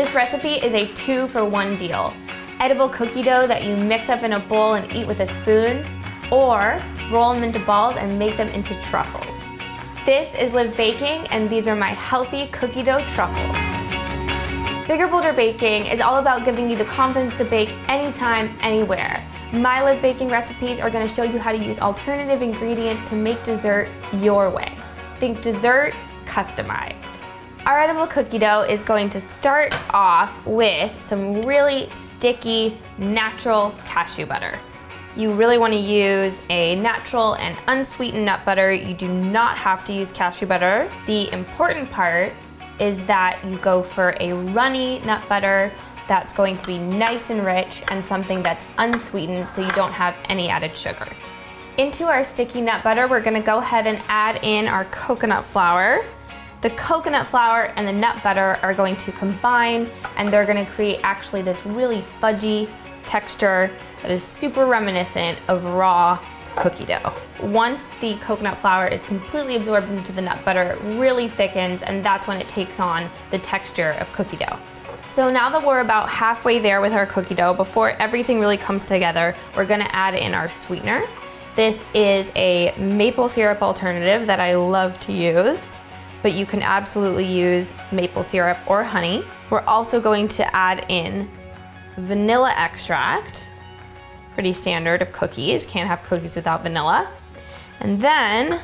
This recipe is a 2-for-1 deal. Edible cookie dough that you mix up in a bowl and eat with a spoon, or roll them into balls and make them into truffles. This is Live Baking, and these are my healthy cookie dough truffles. Bigger Bolder Baking is all about giving you the confidence to bake anytime, anywhere. My Live Baking recipes are going to show you how to use alternative ingredients to make dessert your way. Think dessert customized. Our edible cookie dough is going to start off with some really sticky, natural cashew butter. You really want to use a natural and unsweetened nut butter. You do not have to use cashew butter. The important part is that you go for a runny nut butter that's going to be nice and rich and something that's unsweetened so you don't have any added sugars. Into our sticky nut butter, we're going to go ahead and add in our coconut flour. The coconut flour and the nut butter are going to combine, and they're going to create actually this really fudgy texture that is super reminiscent of raw cookie dough. Once the coconut flour is completely absorbed into the nut butter, it really thickens, and that's when it takes on the texture of cookie dough. So now that we're about halfway there with our cookie dough, before everything really comes together, we're gonna add in our sweetener. This is a maple syrup alternative that I love to use, but you can absolutely use maple syrup or honey. We're also going to add in vanilla extract, pretty standard of cookies, can't have cookies without vanilla. And then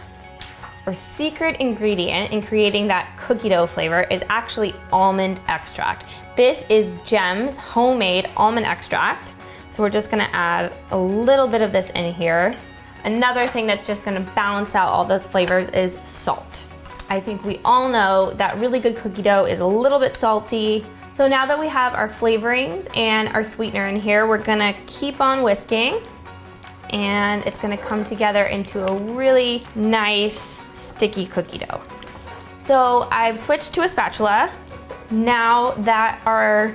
our secret ingredient in creating that cookie dough flavor is actually almond extract. This is Gem's homemade almond extract. So we're just gonna add a little bit of this in here. Another thing that's just gonna balance out all those flavors is salt. I think we all know that really good cookie dough is a little bit salty. So now that we have our flavorings and our sweetener in here, we're gonna keep on whisking, and it's gonna come together into a really nice sticky cookie dough. So I've switched to a spatula. Now that our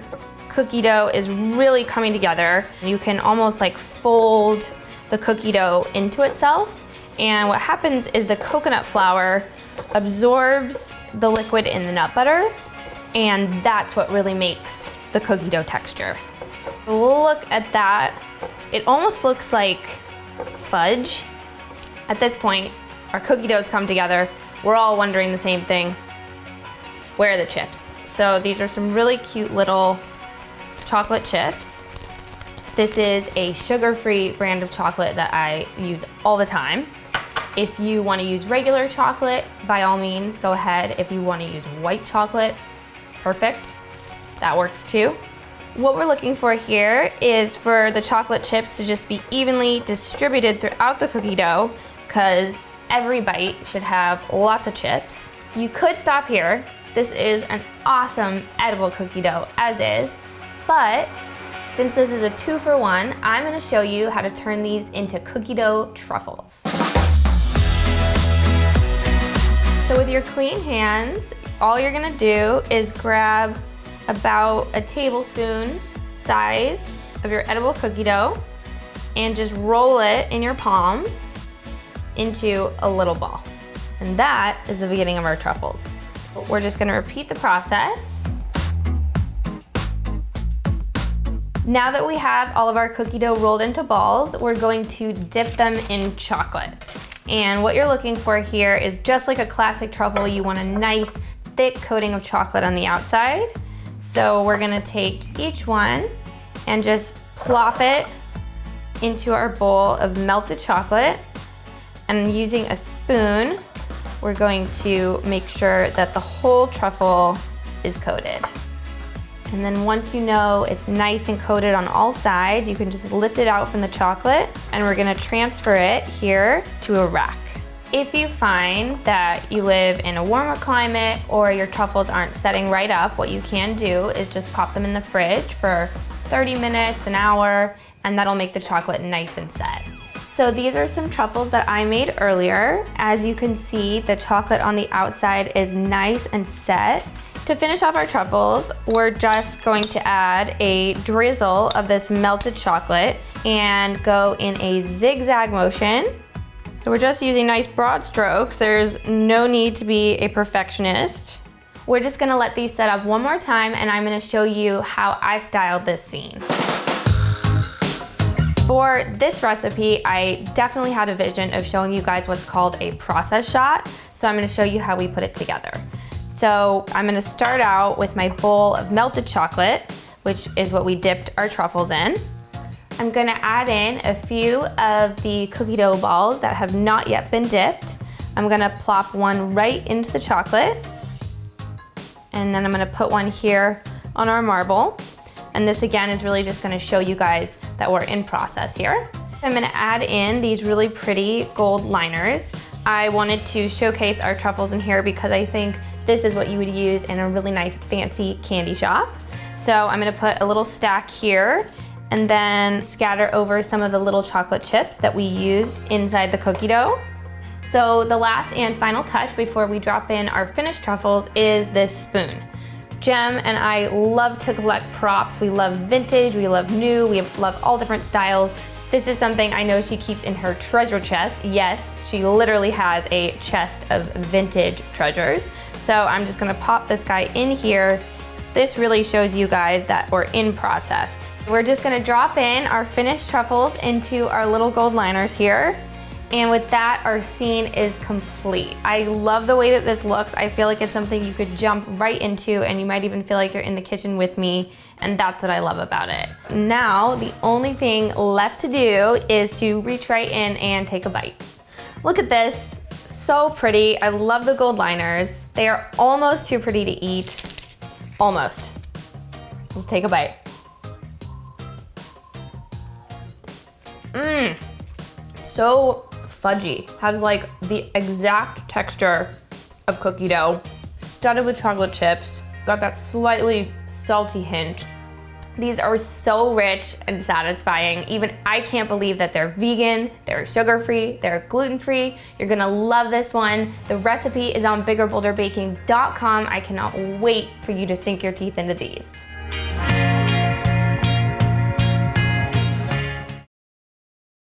cookie dough is really coming together, you can almost like fold the cookie dough into itself. And what happens is the coconut flour absorbs the liquid in the nut butter, and that's what really makes the cookie dough texture. Look at that. It almost looks like fudge. At this point, our cookie dough's come together. We're all wondering the same thing. Where are the chips? So these are some really cute little chocolate chips. This is a sugar-free brand of chocolate that I use all the time. If you want to use regular chocolate, by all means, go ahead. If you want to use white chocolate, perfect. That works too. What we're looking for here is for the chocolate chips to just be evenly distributed throughout the cookie dough, because every bite should have lots of chips. You could stop here. This is an awesome edible cookie dough as is, but since this is a 2-for-1, I'm gonna show you how to turn these into cookie dough truffles. So with your clean hands, all you're gonna do is grab about a tablespoon size of your edible cookie dough and just roll it in your palms into a little ball. And that is the beginning of our truffles. We're just gonna repeat the process. Now that we have all of our cookie dough rolled into balls, we're going to dip them in chocolate. And what you're looking for here is just like a classic truffle, you want a nice thick coating of chocolate on the outside. So we're gonna take each one and just plop it into our bowl of melted chocolate. And using a spoon, we're going to make sure that the whole truffle is coated. And then once you know it's nice and coated on all sides, you can just lift it out from the chocolate, and we're gonna transfer it here to a rack. If you find that you live in a warmer climate or your truffles aren't setting right up, what you can do is just pop them in the fridge for 30 minutes, an hour, and that'll make the chocolate nice and set. So these are some truffles that I made earlier. As you can see, the chocolate on the outside is nice and set. To finish off our truffles, we're just going to add a drizzle of this melted chocolate and go in a zigzag motion. So we're just using nice broad strokes. There's no need to be a perfectionist. We're just gonna let these set up one more time and I'm gonna show you how I styled this scene. For this recipe, I definitely had a vision of showing you guys what's called a process shot. So I'm gonna show you how we put it together. So I'm gonna start out with my bowl of melted chocolate, which is what we dipped our truffles in. I'm gonna add in a few of the cookie dough balls that have not yet been dipped. I'm gonna plop one right into the chocolate. And then I'm gonna put one here on our marble. And this again is really just gonna show you guys that we're in process here. I'm gonna add in these really pretty gold liners. I wanted to showcase our truffles in here because I think this is what you would use in a really nice fancy candy shop. So I'm gonna put a little stack here and then scatter over some of the little chocolate chips that we used inside the cookie dough. So the last and final touch before we drop in our finished truffles is this spoon. Gem and I love to collect props. We love vintage, we love new, we love all different styles. This is something I know she keeps in her treasure chest. Yes, she literally has a chest of vintage treasures. So I'm just gonna pop this guy in here. This really shows you guys that we're in process. We're just gonna drop in our finished truffles into our little gold liners here. And with that, our scene is complete. I love the way that this looks. I feel like it's something you could jump right into and you might even feel like you're in the kitchen with me, and that's what I love about it. Now, the only thing left to do is to reach right in and take a bite. Look at this, so pretty. I love the gold liners. They are almost too pretty to eat. Almost. Let's take a bite. Mmm, so fudgy. Has like the exact texture of cookie dough, studded with chocolate chips, got that slightly salty hint. These are so rich and satisfying. Even I can't believe that they're vegan, they're sugar-free, they're gluten-free. You're gonna love this one. The recipe is on biggerbolderbaking.com. I cannot wait for you to sink your teeth into these.